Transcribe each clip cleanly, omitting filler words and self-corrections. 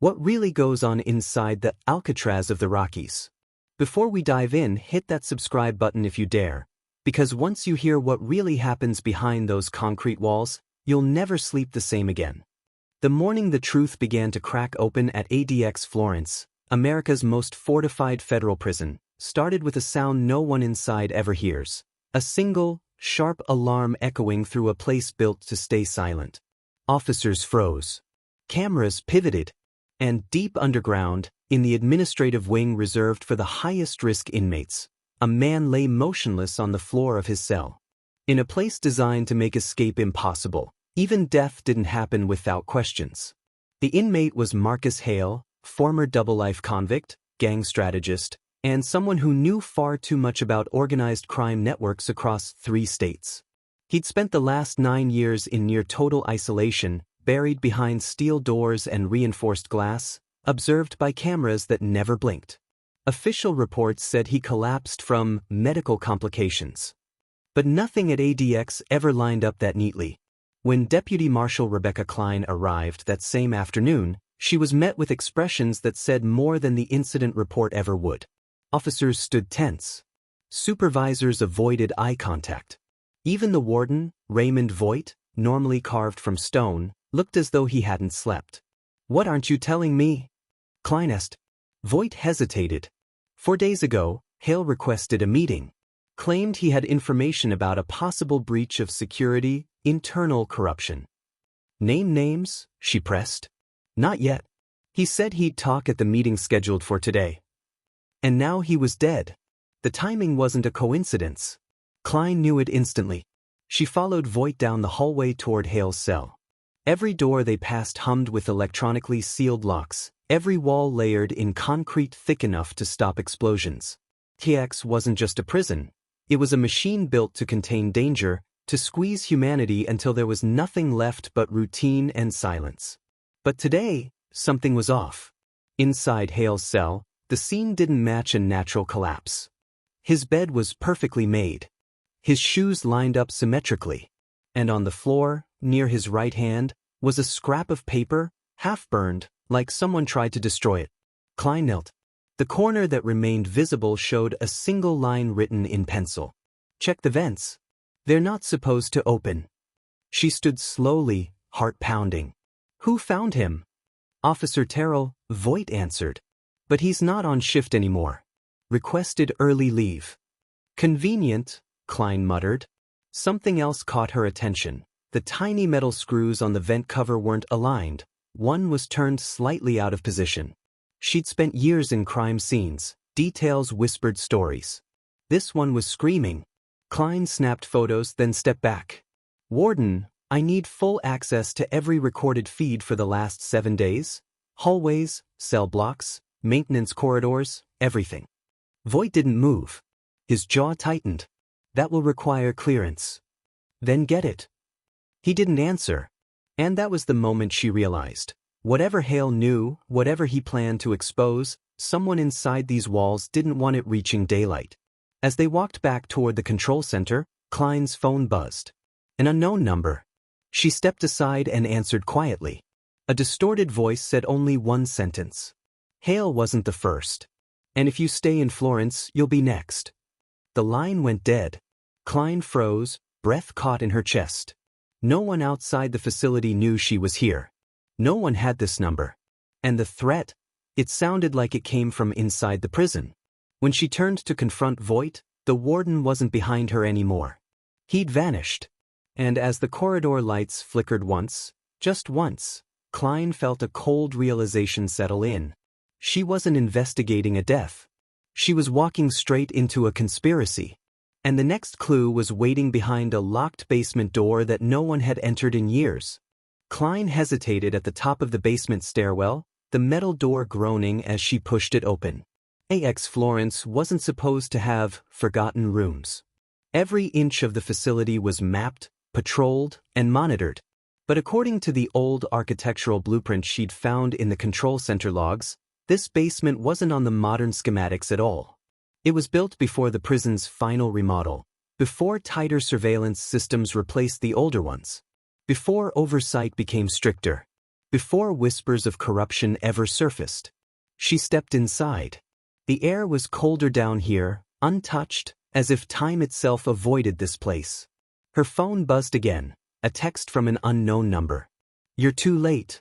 What really goes on inside the Alcatraz of the Rockies? Before we dive in, hit that subscribe button if you dare, because once you hear what really happens behind those concrete walls, you'll never sleep the same again. The morning the truth began to crack open at ADX Florence, America's most fortified federal prison, started with a sound no one inside ever hears. A single, sharp alarm echoing through a place built to stay silent. Officers froze. Cameras pivoted. And deep underground, in the administrative wing reserved for the highest-risk inmates, a man lay motionless on the floor of his cell. In a place designed to make escape impossible, even death didn't happen without questions. The inmate was Marcus Hale, former double-life convict, gang strategist, and someone who knew far too much about organized crime networks across 3 states. He'd spent the last 9 years in near-total isolation, buried behind steel doors and reinforced glass, observed by cameras that never blinked. Official reports said he collapsed from medical complications. But nothing at ADX ever lined up that neatly. When Deputy Marshal Rebecca Klein arrived that same afternoon, she was met with expressions that said more than the incident report ever would. Officers stood tense. Supervisors avoided eye contact. Even the warden, Raymond Voigt, normally carved from stone, looked as though he hadn't slept. "What aren't you telling me?" Klein asked. Voigt hesitated. 4 days ago, Hale requested a meeting. Claimed he had information about a possible breach of security, internal corruption. "Name names?" she pressed. "Not yet. He said he'd talk at the meeting scheduled for today." And now he was dead. The timing wasn't a coincidence. Klein knew it instantly. She followed Voigt down the hallway toward Hale's cell. Every door they passed hummed with electronically sealed locks, every wall layered in concrete thick enough to stop explosions. ADX wasn't just a prison. It was a machine built to contain danger, to squeeze humanity until there was nothing left but routine and silence. But today, something was off. Inside Hale's cell, the scene didn't match a natural collapse. His bed was perfectly made. His shoes lined up symmetrically. And on the floor, near his right hand, was a scrap of paper, half-burned, like someone tried to destroy it. Klein knelt. The corner that remained visible showed a single line written in pencil. "Check the vents. They're not supposed to open." She stood slowly, heart pounding. "Who found him?" "Officer Terrell," Voigt answered. "But he's not on shift anymore. Requested early leave." "Convenient," Klein muttered. Something else caught her attention. The tiny metal screws on the vent cover weren't aligned. One was turned slightly out of position. She'd spent years in crime scenes. Details whispered stories. This one was screaming. Klein snapped photos, then stepped back. "Warden, I need full access to every recorded feed for the last 7 days. Hallways, cell blocks, maintenance corridors, everything." Voigt didn't move. His jaw tightened. "That will require clearance." "Then get it." He didn't answer. And that was the moment she realized. Whatever Hale knew, whatever he planned to expose, someone inside these walls didn't want it reaching daylight. As they walked back toward the control center, Klein's phone buzzed. An unknown number. She stepped aside and answered quietly. A distorted voice said only one sentence. "Hale wasn't the first. And if you stay in Florence, you'll be next." The line went dead. Klein froze, breath caught in her chest. No one outside the facility knew she was here. No one had this number. And the threat? It sounded like it came from inside the prison. When she turned to confront Voigt, the warden wasn't behind her anymore. He'd vanished. And as the corridor lights flickered once, just once, Klein felt a cold realization settle in. She wasn't investigating a death. She was walking straight into a conspiracy. And the next clue was waiting behind a locked basement door that no one had entered in years. Klein hesitated at the top of the basement stairwell, the metal door groaning as she pushed it open. ADX Florence wasn't supposed to have forgotten rooms. Every inch of the facility was mapped, patrolled, and monitored. But according to the old architectural blueprint she'd found in the control center logs, this basement wasn't on the modern schematics at all. It was built before the prison's final remodel, before tighter surveillance systems replaced the older ones, before oversight became stricter. before whispers of corruption ever surfaced. She stepped inside. The air was colder down here, untouched, as if time itself avoided this place. Her phone buzzed again, a text from an unknown number. "You're too late."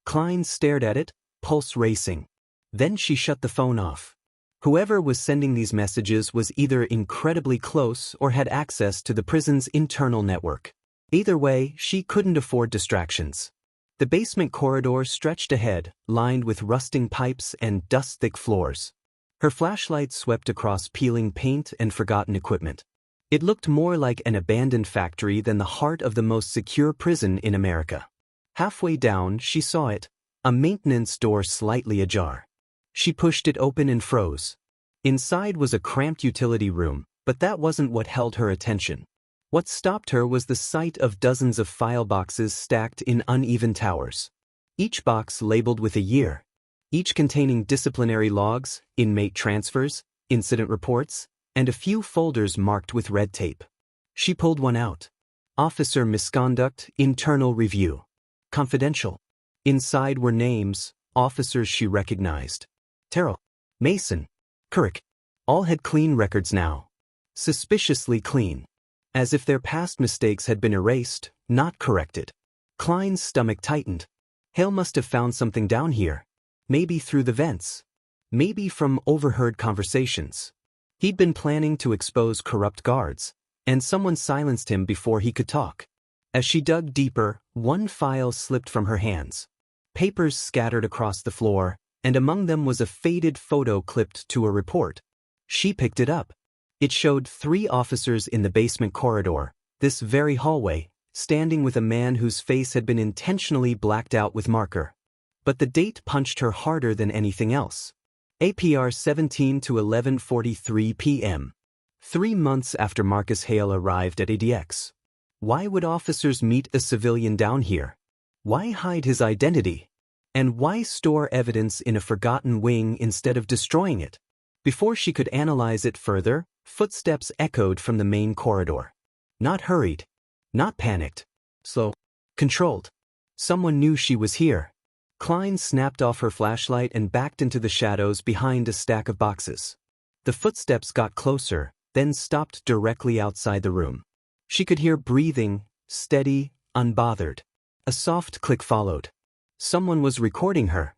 Klein stared at it, pulse racing. Then she shut the phone off. Whoever was sending these messages was either incredibly close or had access to the prison's internal network. Either way, she couldn't afford distractions. The basement corridor stretched ahead, lined with rusting pipes and dust-thick floors. Her flashlight swept across peeling paint and forgotten equipment. It looked more like an abandoned factory than the heart of the most secure prison in America. Halfway down, she saw it, a maintenance door slightly ajar. She pushed it open and froze. Inside was a cramped utility room, but that wasn't what held her attention. What stopped her was the sight of dozens of file boxes stacked in uneven towers. Each box labeled with a year. Each containing disciplinary logs, inmate transfers, incident reports, and a few folders marked with red tape. She pulled one out. Officer misconduct, internal review. Confidential. Inside were names, officers she recognized. Terrell, Mason, Couric. All had clean records now. Suspiciously clean. As if their past mistakes had been erased, not corrected. Klein's stomach tightened. Hale must have found something down here. Maybe through the vents. Maybe from overheard conversations. He'd been planning to expose corrupt guards, and someone silenced him before he could talk. As she dug deeper, one file slipped from her hands. Papers scattered across the floor, and among them was a faded photo clipped to a report. She picked it up. It showed 3 officers in the basement corridor, this very hallway, standing with a man whose face had been intentionally blacked out with marker. But the date punched her harder than anything else. APR 17 to 11:43 p.m. 3 months after Marcus Hale arrived at ADX. Why would officers meet a civilian down here? Why hide his identity? And why store evidence in a forgotten wing instead of destroying it? Before she could analyze it further, footsteps echoed from the main corridor. Not hurried. Not panicked. Slow. Controlled. Someone knew she was here. Klein snapped off her flashlight and backed into the shadows behind a stack of boxes. The footsteps got closer, then stopped directly outside the room. She could hear breathing, steady, unbothered. A soft click followed. Someone was recording her.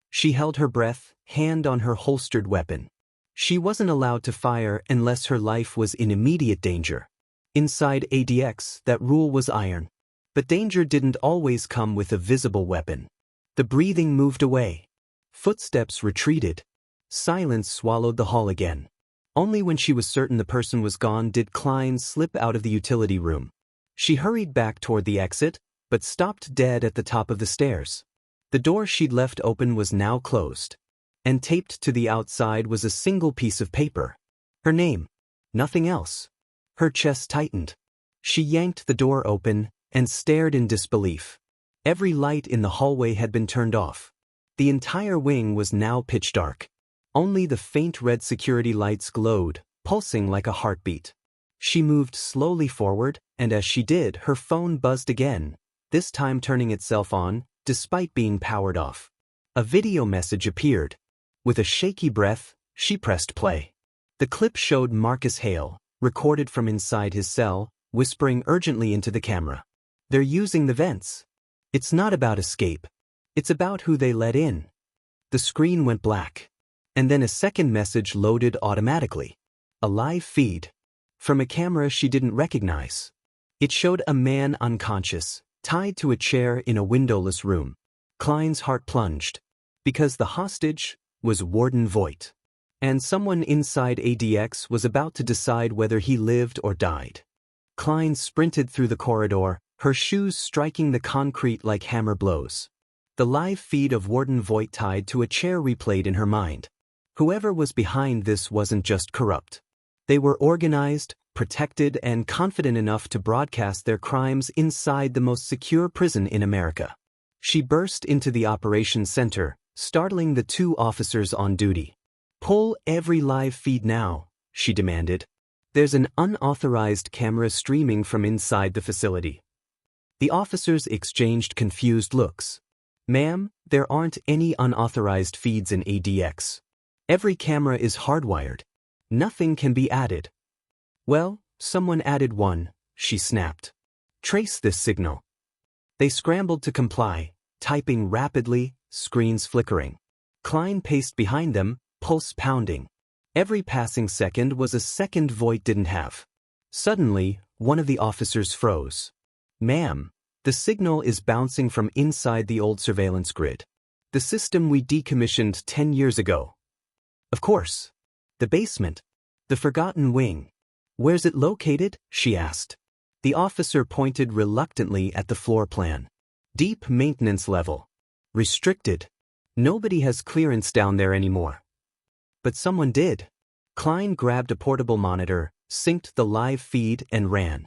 She held her breath, hand on her holstered weapon. She wasn't allowed to fire unless her life was in immediate danger. Inside ADX, that rule was iron. But danger didn't always come with a visible weapon. The breathing moved away. Footsteps retreated. Silence swallowed the hall again. Only when she was certain the person was gone did Klein slip out of the utility room. She hurried back toward the exit, but stopped dead at the top of the stairs. The door she'd left open was now closed. And taped to the outside was a single piece of paper. Her name. Nothing else. Her chest tightened. She yanked the door open and stared in disbelief. Every light in the hallway had been turned off. The entire wing was now pitch dark. Only the faint red security lights glowed, pulsing like a heartbeat. She moved slowly forward, and as she did, her phone buzzed again, this time turning itself on, despite being powered off. A video message appeared. With a shaky breath, she pressed play. The clip showed Marcus Hale, recorded from inside his cell, whispering urgently into the camera. "They're using the vents. It's not about escape. It's about who they let in." The screen went black. And then a second message loaded automatically. A live feed. From a camera she didn't recognize. It showed a man unconscious, tied to a chair in a windowless room. Klein's heart plunged. Because the hostage was Warden Voigt. And someone inside ADX was about to decide whether he lived or died. Klein sprinted through the corridor, her shoes striking the concrete like hammer blows. The live feed of Warden Voigt tied to a chair replayed in her mind. Whoever was behind this wasn't just corrupt. They were organized, protected, and confident enough to broadcast their crimes inside the most secure prison in America. She burst into the operations center, startling the 2 officers on duty. "Pull every live feed now," she demanded. "There's an unauthorized camera streaming from inside the facility." The officers exchanged confused looks. Ma'am, there aren't any unauthorized feeds in ADX. Every camera is hardwired. Nothing can be added. Well, someone added one, she snapped. Trace this signal. They scrambled to comply, typing rapidly, screens flickering. Klein paced behind them, pulse pounding. Every passing second was a second Voight didn't have. Suddenly, one of the officers froze. Ma'am, the signal is bouncing from inside the old surveillance grid. The system we decommissioned 10 years ago. Of course. The basement. The forgotten wing. Where's it located? She asked. The officer pointed reluctantly at the floor plan. Deep maintenance level. Restricted. Nobody has clearance down there anymore. But someone did. Klein grabbed a portable monitor, synced the live feed and ran.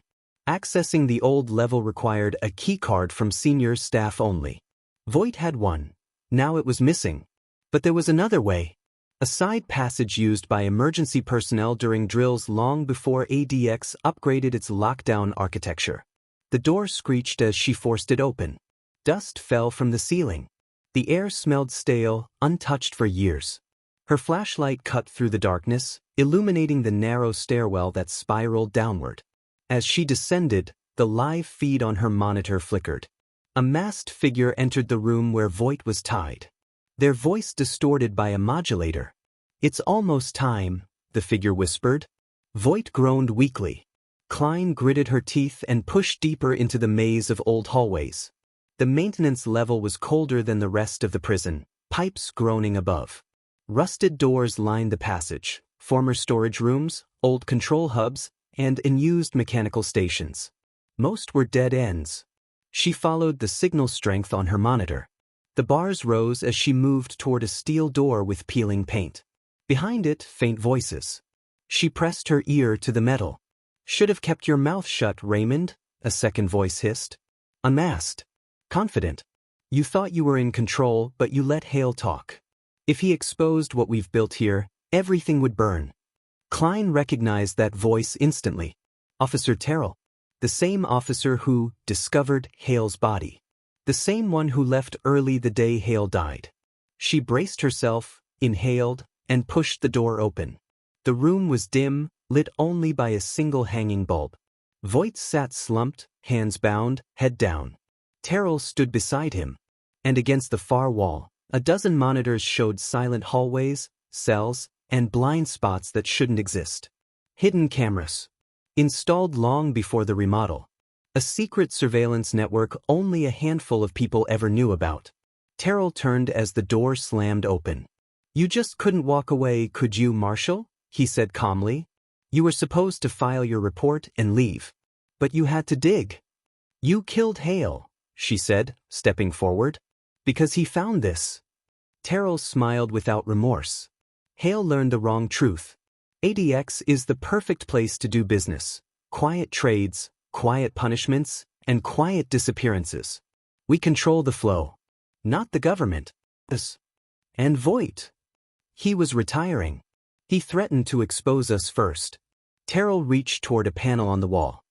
Accessing the old level required a keycard from senior staff only. Voight had one. Now it was missing. But there was another way. A side passage used by emergency personnel during drills long before ADX upgraded its lockdown architecture. The door screeched as she forced it open. Dust fell from the ceiling. The air smelled stale, untouched for years. Her flashlight cut through the darkness, illuminating the narrow stairwell that spiraled downward. As she descended, the live feed on her monitor flickered. A masked figure entered the room where Voight was tied. Their voice distorted by a modulator. It's almost time, the figure whispered. Voight groaned weakly. Klein gritted her teeth and pushed deeper into the maze of old hallways. The maintenance level was colder than the rest of the prison, pipes groaning above. Rusted doors lined the passage, former storage rooms, old control hubs, and unused mechanical stations. Most were dead ends. She followed the signal strength on her monitor. The bars rose as she moved toward a steel door with peeling paint. Behind it, faint voices. She pressed her ear to the metal. Should have kept your mouth shut, Raymond, a second voice hissed. Unmasked. Confident. You thought you were in control, but you let Hale talk. If he exposed what we've built here, everything would burn. Klein recognized that voice instantly. Officer Terrell. The same officer who discovered Hale's body. The same one who left early the day Hale died. She braced herself, inhaled, and pushed the door open. The room was dim, lit only by a single hanging bulb. Voight sat slumped, hands bound, head down. Terrell stood beside him. And against the far wall, a dozen monitors showed silent hallways, cells, and blind spots that shouldn't exist. Hidden cameras. Installed long before the remodel. A secret surveillance network only a handful of people ever knew about. Terrell turned as the door slammed open. You just couldn't walk away, could you, Marshal? He said calmly. You were supposed to file your report and leave. But you had to dig. You killed Hale, she said, stepping forward. Because he found this. Terrell smiled without remorse. Hale learned the wrong truth. ADX is the perfect place to do business. Quiet trades, quiet punishments, and quiet disappearances. We control the flow. Not the government. Us. And Voight. He was retiring. He threatened to expose us first. Terrell reached toward a panel on the wall.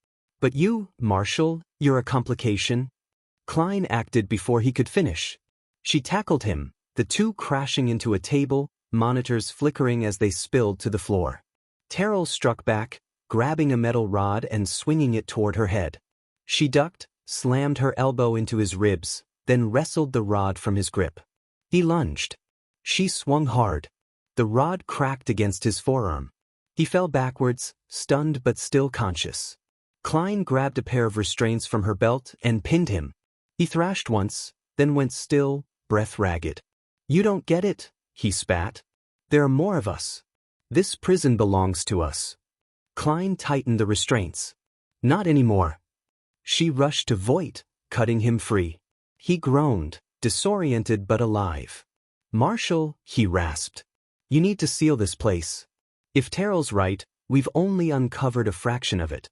But you, Marshal, you're a complication. Klein acted before he could finish. She tackled him, the two crashing into a table, monitors flickering as they spilled to the floor. Terrell struck back, grabbing a metal rod and swinging it toward her head. She ducked, slammed her elbow into his ribs, then wrestled the rod from his grip. He lunged. She swung hard. The rod cracked against his forearm. He fell backwards, stunned but still conscious. Klein grabbed a pair of restraints from her belt and pinned him. He thrashed once, then went still, breath ragged. You don't get it, he spat. There are more of us. This prison belongs to us. Klein tightened the restraints. Not anymore. She rushed to Voight, cutting him free. He groaned, disoriented but alive. Marshal, he rasped. You need to seal this place. If Terrell's right, we've only uncovered a fraction of it.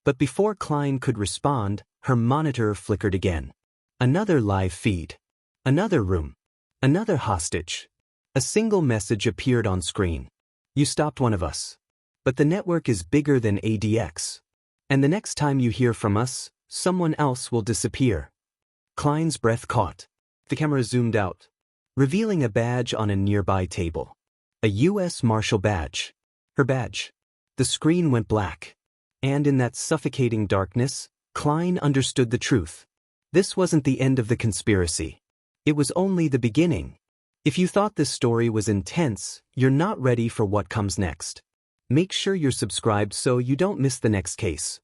But before Klein could respond, her monitor flickered again. Another live feed. Another room. Another hostage. A single message appeared on screen. You stopped one of us. But the network is bigger than ADX. And the next time you hear from us, someone else will disappear. Klein's breath caught. The camera zoomed out, revealing a badge on a nearby table. A U.S. Marshal badge. Her badge. The screen went black. And in that suffocating darkness, Klein understood the truth. This wasn't the end of the conspiracy. It was only the beginning. If you thought this story was intense, you're not ready for what comes next. Make sure you're subscribed so you don't miss the next case.